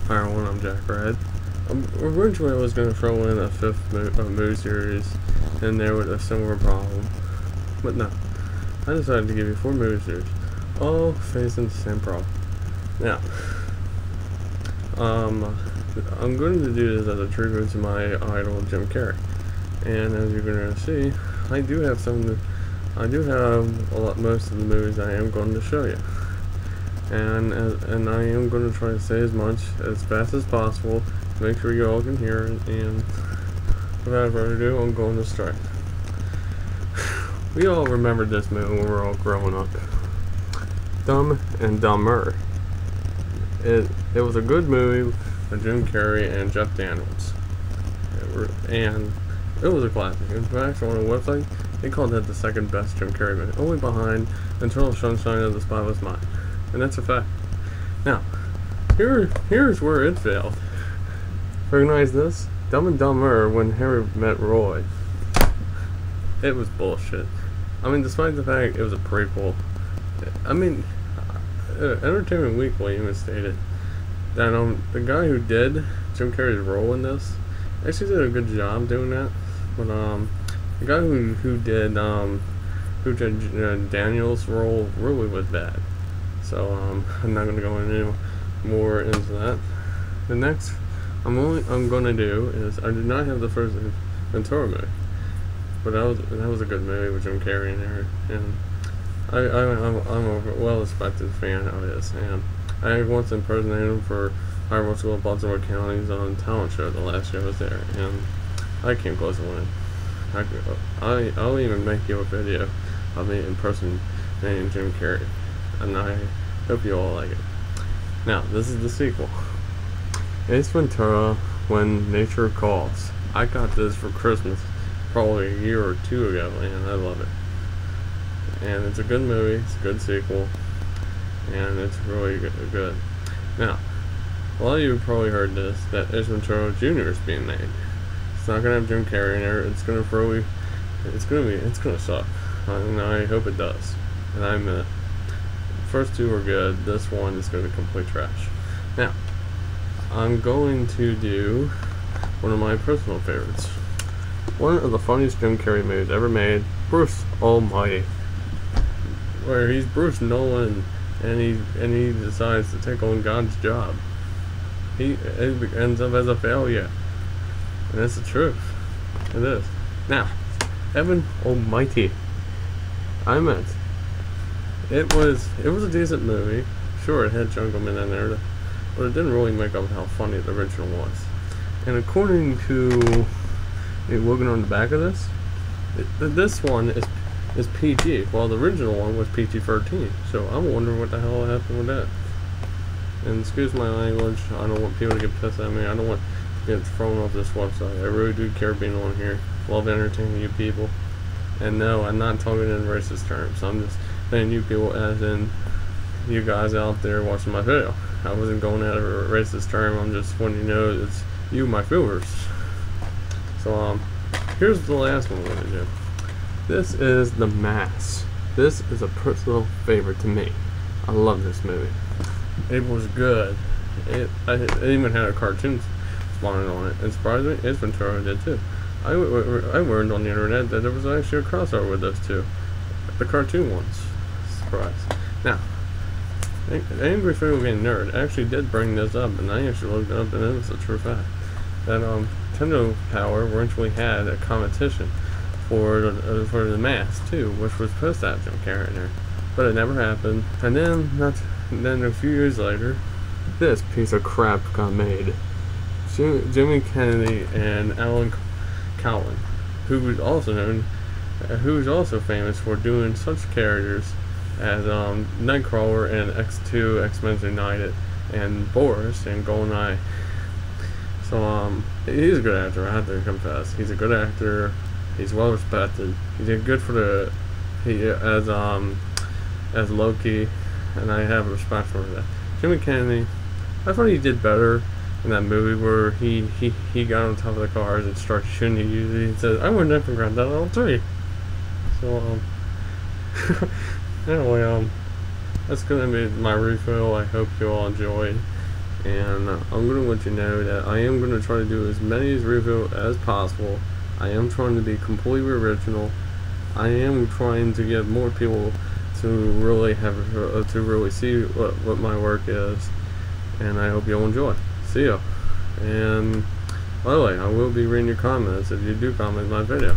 Hi everyone, I'm Jack Red. Originally I was going to throw in a fifth movie series in there with a similar problem, but no. I decided to give you 4 movie series, all facing the same problem. Now, I'm going to do this as a tribute to my idol Jim Carrey, and as you're going to see, I do have most of the movies I am going to show you. And I am going to try to say as fast as possible to make sure you all can hear it, and without further ado, I'm going to start. We all remembered this movie when we were all growing up. Dumb and Dumber. It was a good movie with Jim Carrey and Jeff Daniels. And it was a classic. In fact, on a website, they called it the second best Jim Carrey movie, only behind Eternal Sunshine of the Spotless Mind. And that's a fact. Now, here's where it failed. Recognize this? Dumb and Dumber When Harry Met Roy. It was bullshit. I mean, despite the fact it was a prequel. I mean, Entertainment Weekly even stated that the guy who did Jim Carrey's role in this actually did a good job doing that. But the guy who did Daniel's role really was bad. So I'm not going to go any more into that. The next I'm going to do is I did not have the first Ventura movie, but that was a good movie with Jim Carrey in there, and I'm a well-respected fan of his, and I once impersonated him for Iowa School of Baltimore County's talent show the last year I was there, and I came close to winning. I'll even make you a video of me impersonating Jim Carrey, and I hope you all like it. Now, this is the sequel. Ace Ventura When Nature Calls. I got this for Christmas probably a year or 2 ago, and I love it. And it's a good movie, it's a good sequel, and it's really good. Now, a lot of you have probably heard this, that Ace Ventura Jr. is being made. It's not gonna have Jim Carrey in there. It's gonna suck, and I hope it does. And I admit it. First 2 are good. This one is going to be complete trash. Now, I'm going to do one of my personal favorites. One of the funniest Jim Carrey movies ever made, Bruce Almighty, where he's Bruce Nolan and he decides to take on God's job. He ends up as a failure, and that's the truth. It is. Now, Evan Almighty. It was a decent movie. Sure, it had Jungleman in there, but it didn't really make up how funny the original was. And according to looking on the back of this, this one is PG, while the original one was PG-13. So I'm wondering what the hell happened with that. And excuse my language. I don't want people to get pissed at me. I don't want to get thrown off this website. I really do care being on here. Love entertaining you people. And no, I'm not talking in racist terms. I'm just saying you people as in you guys out there watching my video. I wasn't going at a racist term. I'm just wanting you to know it's you, my viewers. So here's the last one we're going to do. This is The Mask. This is a personal favorite to me. I love this movie. It was good. It even had a cartoon spawned on it. And surprisingly, Ace Ventura did too. I learned on the internet that there was actually a crossover with those two. The cartoon ones. Surprise. Now, Angry Video Game Nerd actually did bring this up, and I actually looked it up, and it was a true fact. That Nintendo Power eventually had a competition for the Mask too, which was supposed to have Jim Carrey in there, but it never happened. And then a few years later, this piece of crap got made. Jimmy Kennedy and Alan Cowling, who was also famous for doing such characters as Nightcrawler and X2, X-Men United, and Boris and GoldenEye. So he's a good actor. I have to confess, he's a good actor. He's well respected. He did good for as Loki, and I have respect for that. Jimmy Kennedy, I thought he did better in that movie where he got on top of the cars and started shooting you. He said, "I would never grab that all 3." So anyway, that's gonna be my refill. I hope you all enjoyed, and I'm going to let you know that I am going to try to do as many reviews as possible. I am trying to be completely original. I am trying to get more people to really see what my work is, and I hope you'll enjoy. See ya. And by the way, I will be reading your comments if you do comment my video.